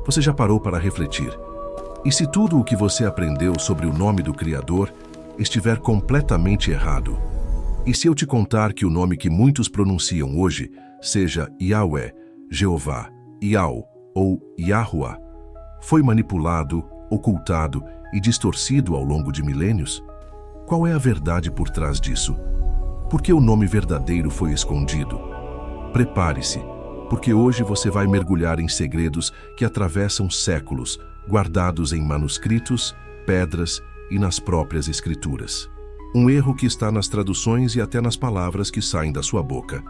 Você já parou para refletir? E se tudo o que você aprendeu sobre o nome do Criador estiver completamente errado? E se eu te contar que o nome que muitos pronunciam hoje seja Yahweh, Jeová, Yahweh ou Yahuwah, foi manipulado, ocultado e distorcido ao longo de milênios? Qual é a verdade por trás disso? Por que o nome verdadeiro foi escondido? Prepare-se, porque hoje você vai mergulhar em segredos que atravessam séculos, guardados em manuscritos, pedras e nas próprias escrituras. Um erro que está nas traduções e até nas palavras que saem da sua boca.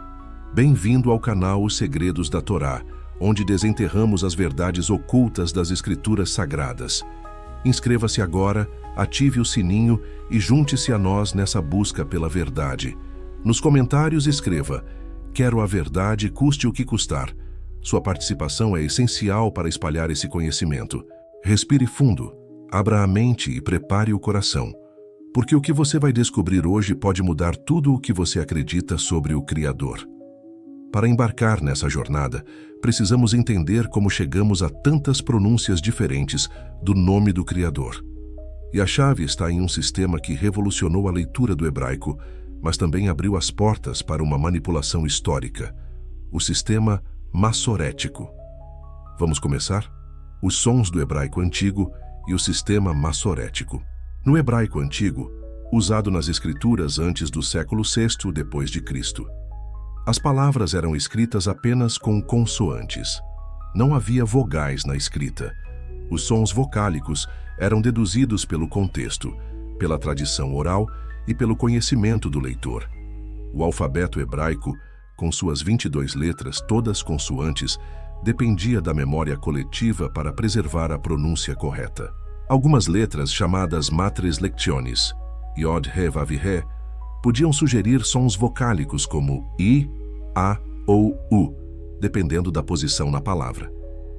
Bem-vindo ao canal Os Segredos da Torá, onde desenterramos as verdades ocultas das escrituras sagradas. Inscreva-se agora, ative o sininho e junte-se a nós nessa busca pela verdade. Nos comentários escreva: "Quero a verdade, custe o que custar". Sua participação é essencial para espalhar esse conhecimento. Respire fundo, abra a mente e prepare o coração, porque o que você vai descobrir hoje pode mudar tudo o que você acredita sobre o Criador. Para embarcar nessa jornada, precisamos entender como chegamos a tantas pronúncias diferentes do nome do Criador. E a chave está em um sistema que revolucionou a leitura do hebraico, mas também abriu as portas para uma manipulação histórica: o sistema massorético. Vamos começar? Os sons do hebraico antigo e o sistema massorético. No hebraico antigo, usado nas escrituras antes do século VI depois de Cristo, as palavras eram escritas apenas com consoantes. Não havia vogais na escrita. Os sons vocálicos eram deduzidos pelo contexto, pela tradição oral e pelo conhecimento do leitor. O alfabeto hebraico, com suas 22 letras, todas consoantes, dependia da memória coletiva para preservar a pronúncia correta. Algumas letras, chamadas matres lectionis, Yod, He, Vav, He, podiam sugerir sons vocálicos como I, A ou U, dependendo da posição na palavra.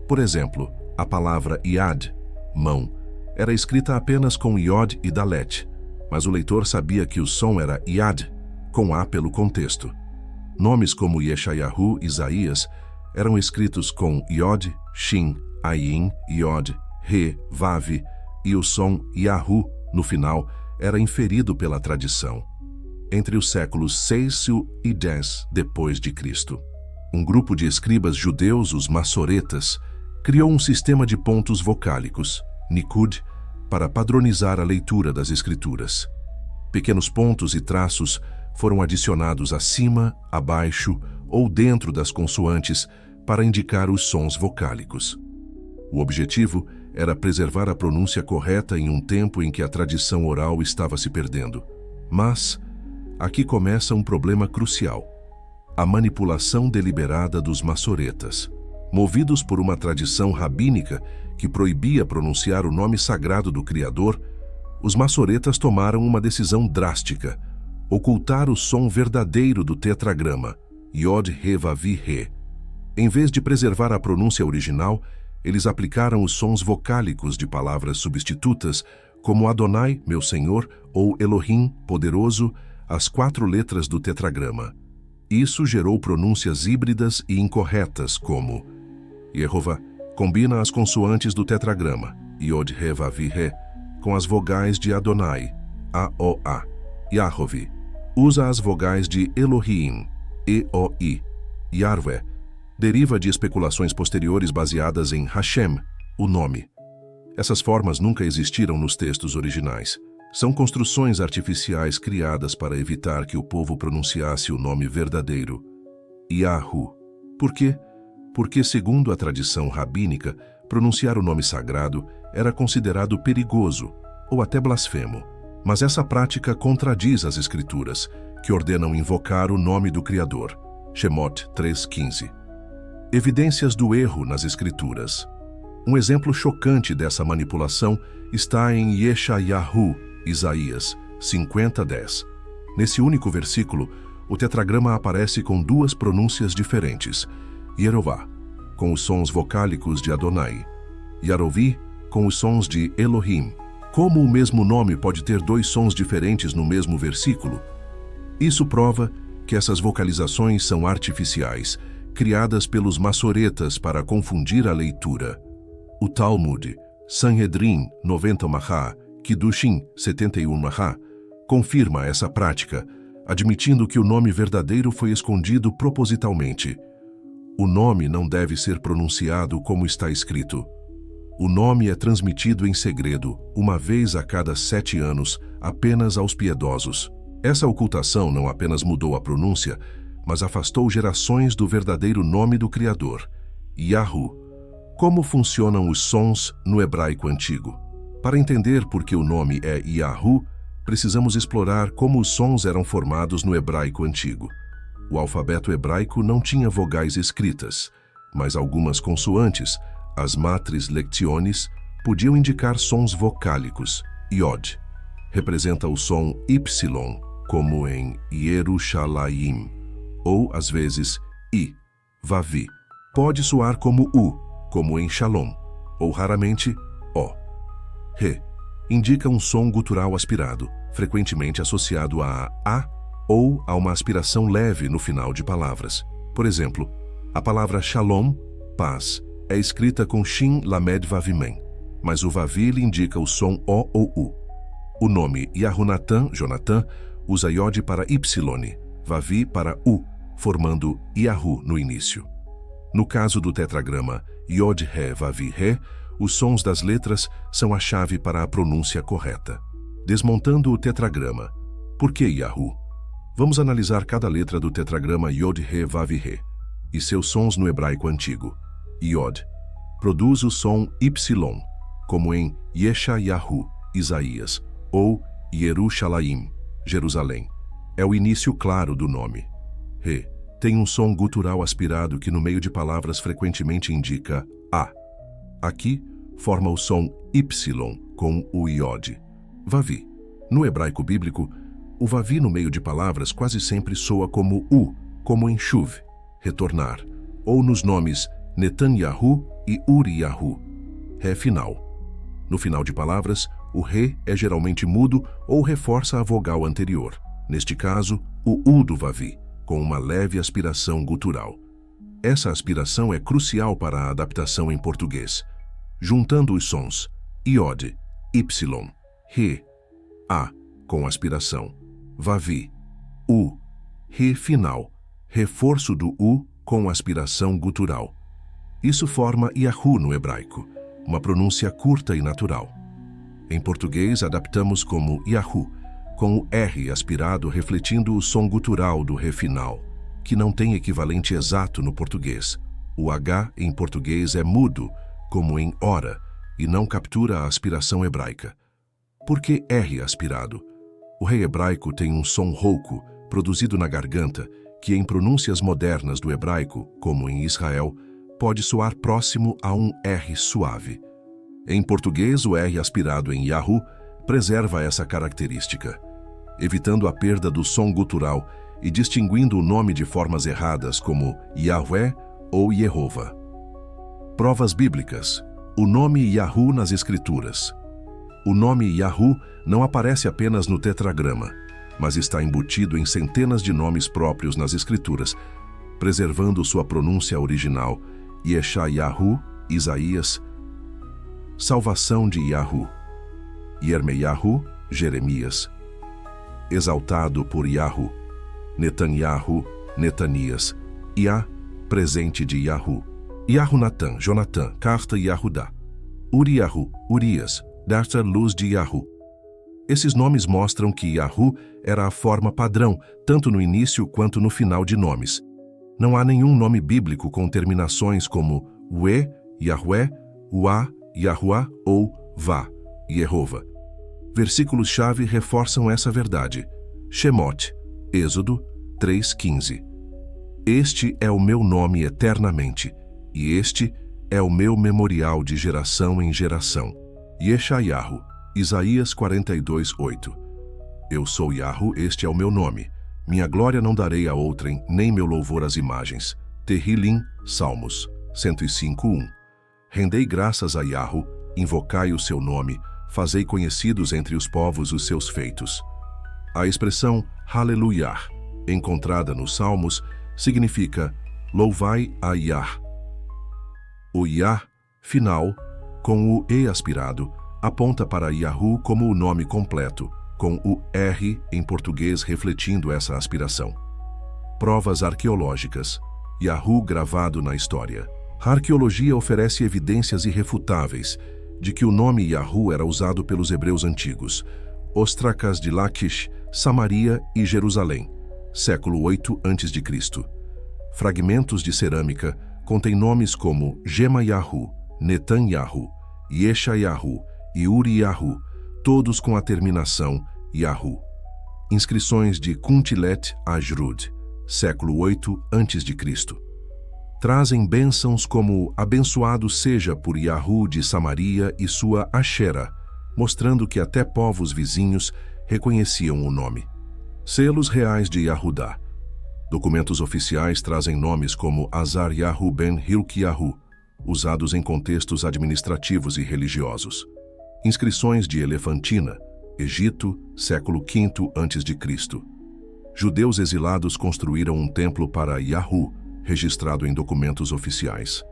Por exemplo, a palavra Yad, mão, era escrita apenas com Yod e Dalet, mas o leitor sabia que o som era Yad, com A pelo contexto. Nomes como Yeshayahu, Isaías, eram escritos com Yod, Shin, Ayin, Yod, He, Vav, e o som Yahu, no final, era inferido pela tradição. Entre os séculos 6 e 10 depois de Cristo, um grupo de escribas judeus, os massoretas, criou um sistema de pontos vocálicos, Nikud, para padronizar a leitura das escrituras. Pequenos pontos e traços foram adicionados acima, abaixo ou dentro das consoantes para indicar os sons vocálicos. O objetivo era preservar a pronúncia correta em um tempo em que a tradição oral estava se perdendo. Mas aqui começa um problema crucial: a manipulação deliberada dos massoretas. Movidos por uma tradição rabínica que proibia pronunciar o nome sagrado do Criador, os massoretas tomaram uma decisão drástica: ocultar o som verdadeiro do tetragrama, Yod, He, Vav, He. Em vez de preservar a pronúncia original, eles aplicaram os sons vocálicos de palavras substitutas, como Adonai, meu Senhor, ou Elohim, poderoso, às 4 letras do tetragrama. Isso gerou pronúncias híbridas e incorretas, como Yehová combina as consoantes do tetragrama, Yod, He, Vav, He, com as vogais de Adonai, A-O-A. Yahová usa as vogais de Elohim, E-O-I. Yahweh deriva de especulações posteriores baseadas em Hashem, o nome. Essas formas nunca existiram nos textos originais. São construções artificiais criadas para evitar que o povo pronunciasse o nome verdadeiro, Yahu. Por quê? Porque, segundo a tradição rabínica, pronunciar o nome sagrado era considerado perigoso ou até blasfemo. Mas essa prática contradiz as escrituras, que ordenam invocar o nome do Criador. Shemot 3:15. Evidências do erro nas escrituras. Um exemplo chocante dessa manipulação está em Yeshayahu, Isaías 50:10. Nesse único versículo, o tetragrama aparece com 2 pronúncias diferentes: Yerová, com os sons vocálicos de Adonai, Yarovi, com os sons de Elohim. Como o mesmo nome pode ter 2 sons diferentes no mesmo versículo? Isso prova que essas vocalizações são artificiais, criadas pelos massoretas para confundir a leitura. O Talmud, Sanhedrin 90 Mahá, Kiddushin 71 Mahá, confirma essa prática, admitindo que o nome verdadeiro foi escondido propositalmente. O nome não deve ser pronunciado como está escrito. O nome é transmitido em segredo, uma vez a cada 7 anos, apenas aos piedosos. Essa ocultação não apenas mudou a pronúncia, mas afastou gerações do verdadeiro nome do Criador, Yahu. Como funcionam os sons no hebraico antigo? Para entender por que o nome é Yahu, precisamos explorar como os sons eram formados no hebraico antigo. O alfabeto hebraico não tinha vogais escritas, mas algumas consoantes, as matres lectiones, podiam indicar sons vocálicos. Yod representa o som Y, como em Yerushalayim, ou, às vezes, I. Vavi pode soar como U, como em Shalom, ou raramente O. Re indica um som gutural aspirado, frequentemente associado a ou a uma aspiração leve no final de palavras. Por exemplo, a palavra Shalom, paz, é escrita com Shin Lamed Vav Mem, mas o Vavi lhe indica o som O ou U. O nome Yahunatan, Jonathan, usa Yod para Y, Vavi para U, formando Yahu no início. No caso do tetragrama Yod Re Vavi Re, os sons das letras são a chave para a pronúncia correta. Desmontando o tetragrama. Por que Yahu? Vamos analisar cada letra do tetragrama Yod Re Vav Re e seus sons no hebraico antigo. Yod produz o som Y, como em Yeshayahu, Isaías, ou Yerushalayim, Jerusalém. É o início claro do nome. Re tem um som gutural aspirado que no meio de palavras frequentemente indica A. Aqui, forma o som Y com o Yod. Vavi. No hebraico bíblico, o Vavi no meio de palavras quase sempre soa como U, como em Shuv, retornar, ou nos nomes Netanyahu e Uriyahu, Ré final. No final de palavras, o Re é geralmente mudo ou reforça a vogal anterior, neste caso, o U do Vavi, com uma leve aspiração gutural. Essa aspiração é crucial para a adaptação em português. Juntando os sons Iod, Y, Re, A, com aspiração, Vavi, U, Re final, reforço do U com aspiração gutural. Isso forma Yahu no hebraico, uma pronúncia curta e natural. Em português, adaptamos como Yahu, com o R aspirado refletindo o som gutural do Re final, que não tem equivalente exato no português. O H em português é mudo, como em hora, e não captura a aspiração hebraica. Por que R aspirado? O Re hebraico tem um som rouco, produzido na garganta, que em pronúncias modernas do hebraico, como em Israel, pode soar próximo a um R suave. Em português, o R aspirado em Yahu preserva essa característica, evitando a perda do som gutural e distinguindo o nome de formas erradas como Yahweh ou Yehovah. Provas bíblicas. O nome Yahu nas Escrituras. O nome Yahu não aparece apenas no tetragrama, mas está embutido em centenas de nomes próprios nas Escrituras, preservando sua pronúncia original, Yeshayahu, Isaías, salvação de Yahu, Yermeyahu, Jeremias, exaltado por Yahu, Netanyahu, Netanias, Yah, presente de Yahu, Yahunatan, Jonathan, carta Yahudá, Uriyahu, Urias, desta luz de Yahu. Esses nomes mostram que Yahu era a forma padrão, tanto no início quanto no final de nomes. Não há nenhum nome bíblico com terminações como Ue, Yahweh, Uá, Yahuá ou Vá, Yehovah. Versículos-chave reforçam essa verdade. Shemot, Êxodo 3:15. Este é o meu nome eternamente, e este é o meu memorial de geração em geração. Yeshayahu, Isaías 42:8. Eu sou Yahu, este é o meu nome. Minha glória não darei a outrem, nem meu louvor às imagens. Tehillim, Salmos 105:1. Rendei graças a Yahu, invocai o seu nome, fazei conhecidos entre os povos os seus feitos. A expressão Hallelujah, encontrada nos Salmos, significa louvai a Yah. O Yah final com o E aspirado, aponta para Yahu como o nome completo, com o R em português refletindo essa aspiração. Provas arqueológicas. Yahu gravado na história. A arqueologia oferece evidências irrefutáveis de que o nome Yahu era usado pelos hebreus antigos. Ostracas de Laquish, Samaria e Jerusalém, século 8 a.C. Fragmentos de cerâmica contêm nomes como Gema Yahu, Netan Yahu, Yesha Yahu e Uri Yahu, todos com a terminação Yahu. Inscrições de Kuntilet Ajrud, século 8 a.C. Trazem bênçãos como abençoado seja por Yahu de Samaria e sua Ashera, mostrando que até povos vizinhos reconheciam o nome. Selos reais de Yahudá. Documentos oficiais trazem nomes como Azar Yahu ben Hilkiyahu, usados em contextos administrativos e religiosos. Inscrições de Elefantina, Egito, século V a.C. Judeus exilados construíram um templo para Yahu, registrado em documentos oficiais.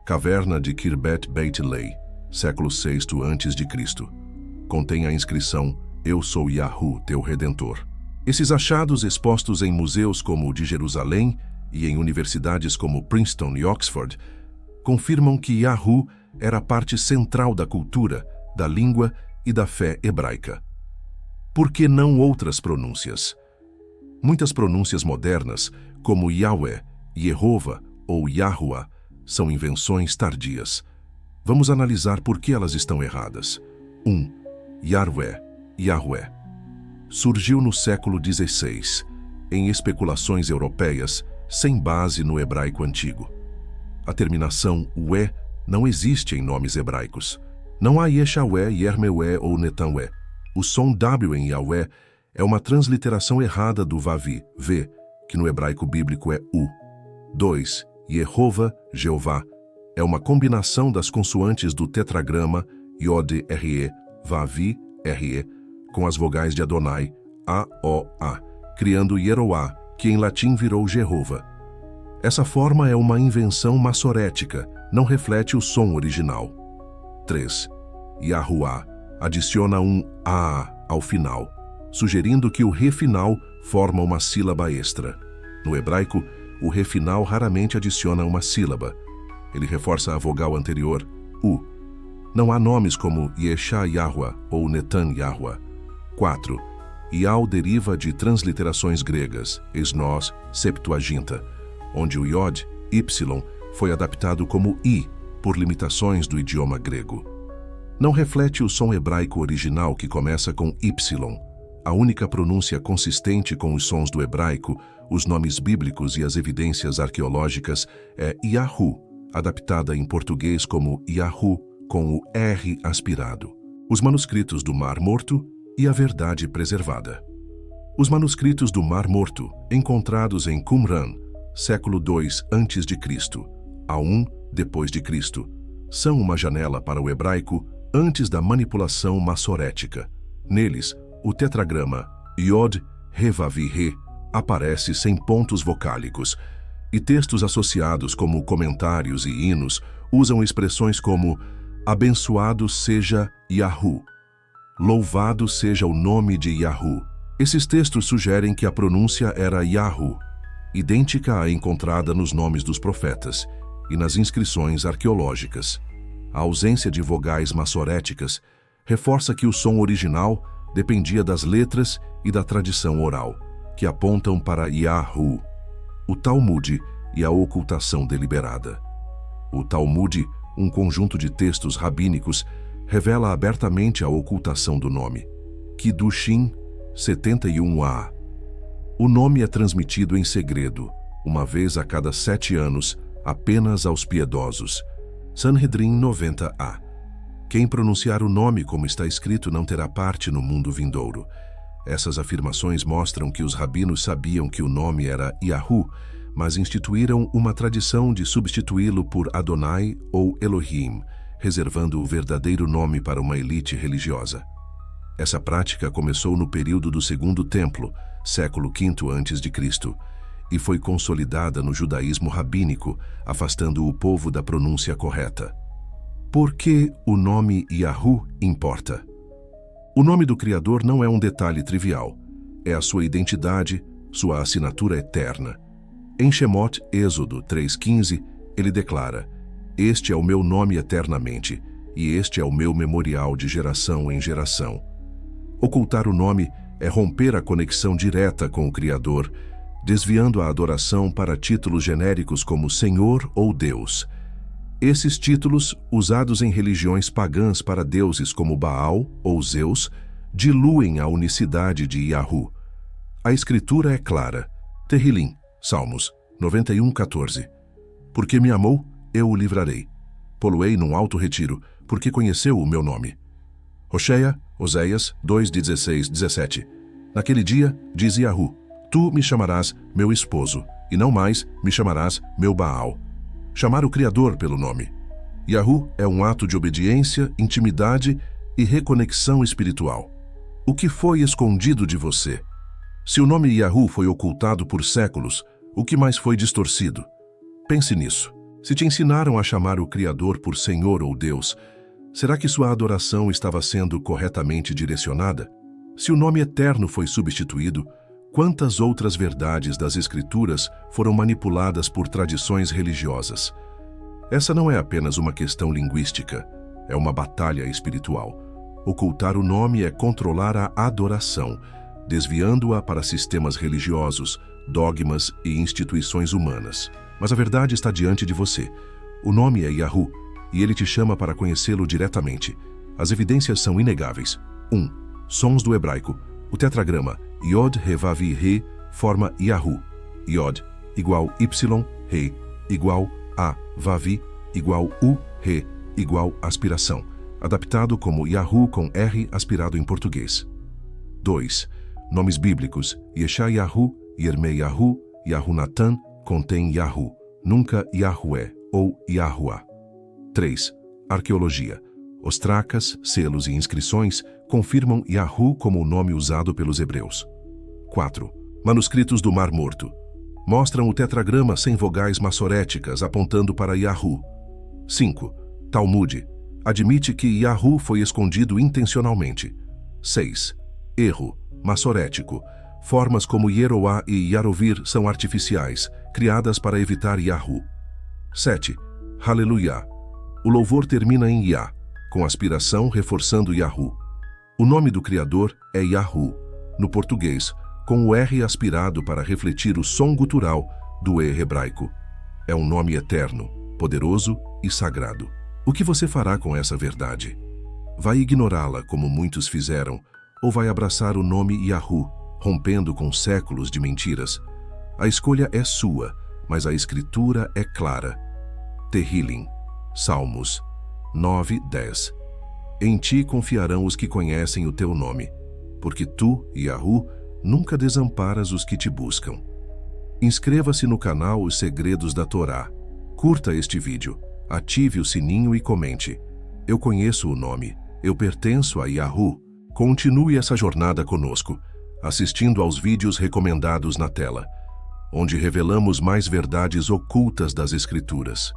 Caverna de Kirbet Beit Lei, século VI a.C. Contém a inscrição Eu sou Yahu, teu Redentor. Esses achados expostos em museus como o de Jerusalém e em universidades como Princeton e Oxford confirmam que Yahu era parte central da cultura, da língua e da fé hebraica. Por que não outras pronúncias? Muitas pronúncias modernas, como Yahweh, Yehovah ou Yahuwah, são invenções tardias. Vamos analisar por que elas estão erradas. 1. Yarweh, Yahweh. Surgiu no século XVI, em especulações europeias, sem base no hebraico antigo. A terminação Ué não existe em nomes hebraicos. Não há Yeshawé, Yermeué ou Netanwé. O som W em Yahweh é uma transliteração errada do Vavi, V, que no hebraico bíblico é U. 2. Yehovah, Jeová, é uma combinação das consoantes do tetragrama Yod-Re, Vavi, Re, com as vogais de Adonai, A-O-A, criando Yeroá, que em latim virou Jehovah. Essa forma é uma invenção massorética, não reflete o som original. 3. Yahuá adiciona um A ao final, sugerindo que o Re final forma uma sílaba extra. No hebraico, o Re final raramente adiciona uma sílaba. Ele reforça a vogal anterior, U. Não há nomes como Yesha Yahuwah ou Netan Yahuwah. 4. Ial deriva de transliterações gregas, esnós, Septuaginta, onde o Yod, Y, foi adaptado como I, por limitações do idioma grego. Não reflete o som hebraico original que começa com Y. A única pronúncia consistente com os sons do hebraico, os nomes bíblicos e as evidências arqueológicas é Yahu, adaptada em português como Yahu, com o R aspirado. Os manuscritos do Mar Morto e a verdade preservada. Os manuscritos do Mar Morto, encontrados em Qumran, século II a.C., a 1 depois de Cristo, são uma janela para o hebraico antes da manipulação massorética. Neles, o tetragrama Yod, Revavi, Re aparece sem pontos vocálicos, e textos associados como comentários e hinos usam expressões como abençoado seja Yahu, louvado seja o nome de Yahu. Esses textos sugerem que a pronúncia era Yahu, idêntica à encontrada nos nomes dos profetas e nas inscrições arqueológicas. A ausência de vogais massoréticas reforça que o som original dependia das letras e da tradição oral, que apontam para Yahu, o Talmud e a ocultação deliberada. O Talmud, um conjunto de textos rabínicos, revela abertamente a ocultação do nome. Kiddushin 71a. O nome é transmitido em segredo, uma vez a cada 7 anos, apenas aos piedosos. Sanhedrin 90a. Quem pronunciar o nome como está escrito não terá parte no mundo vindouro. Essas afirmações mostram que os rabinos sabiam que o nome era Yahu, mas instituíram uma tradição de substituí-lo por Adonai ou Elohim, reservando o verdadeiro nome para uma elite religiosa. Essa prática começou no período do Segundo Templo, século V a.C., e foi consolidada no judaísmo rabínico, afastando o povo da pronúncia correta. Por que o nome Yahu importa? O nome do Criador não é um detalhe trivial. É a sua identidade, sua assinatura eterna. Em Shemot, Êxodo 3,15, ele declara: "Este é o meu nome eternamente, e este é o meu memorial de geração em geração." Ocultar o nome é romper a conexão direta com o Criador, desviando a adoração para títulos genéricos como Senhor ou Deus. Esses títulos, usados em religiões pagãs para deuses como Baal ou Zeus, diluem a unicidade de Yahu. A Escritura é clara. Tehillim, Salmos 91:14. Porque me amou, eu o livrarei. Poloei num alto retiro, porque conheceu o meu nome. Oséias 2:16-17. Naquele dia, diz Yahu, tu me chamarás meu esposo, e não mais me chamarás meu Baal. Chamar o Criador pelo nome. Yahu é um ato de obediência, intimidade e reconexão espiritual. O que foi escondido de você? Se o nome Yahu foi ocultado por séculos, o que mais foi distorcido? Pense nisso. Se te ensinaram a chamar o Criador por Senhor ou Deus, será que sua adoração estava sendo corretamente direcionada? Se o nome eterno foi substituído, quantas outras verdades das Escrituras foram manipuladas por tradições religiosas? Essa não é apenas uma questão linguística, é uma batalha espiritual. Ocultar o nome é controlar a adoração, desviando-a para sistemas religiosos, dogmas e instituições humanas. Mas a verdade está diante de você. O nome é Yahu, e ele te chama para conhecê-lo diretamente. As evidências são inegáveis. 1. Sons do hebraico. O tetragrama Yod, He, Vav, He forma Yahu. Yod igual Y, He igual A, Vav igual U, He igual aspiração, adaptado como Yahu com R aspirado em português. 2. Nomes bíblicos. Yeshayahu, Yermeyahu, Yahunatan contém Yahu, nunca Yahué ou Yahuá. 3. Arqueologia. Ostracas, selos e inscrições confirmam Yahu como o nome usado pelos hebreus. 4. Manuscritos do Mar Morto. Mostram o tetragrama sem vogais massoréticas apontando para Yahu. 5. Talmud. Admite que Yahu foi escondido intencionalmente. 6. Erro. Massorético. Formas como Yeroá e Yarovir são artificiais, criadas para evitar Yahu. 7. Haleluya. O louvor termina em Yah, com aspiração reforçando Yahu. O nome do Criador é Yahu, no português, com o R aspirado para refletir o som gutural do E hebraico. É um nome eterno, poderoso e sagrado. O que você fará com essa verdade? Vai ignorá-la como muitos fizeram, ou vai abraçar o nome Yahu, rompendo com séculos de mentiras? A escolha é sua, mas a Escritura é clara. Tehillim, Salmos 9:10. Em ti confiarão os que conhecem o teu nome, porque tu, Yahu, nunca desamparas os que te buscam. Inscreva-se no canal Os Segredos da Torá. Curta este vídeo, ative o sininho e comente. Eu conheço o nome, eu pertenço a Yahu. Continue essa jornada conosco, assistindo aos vídeos recomendados na tela, onde revelamos mais verdades ocultas das Escrituras.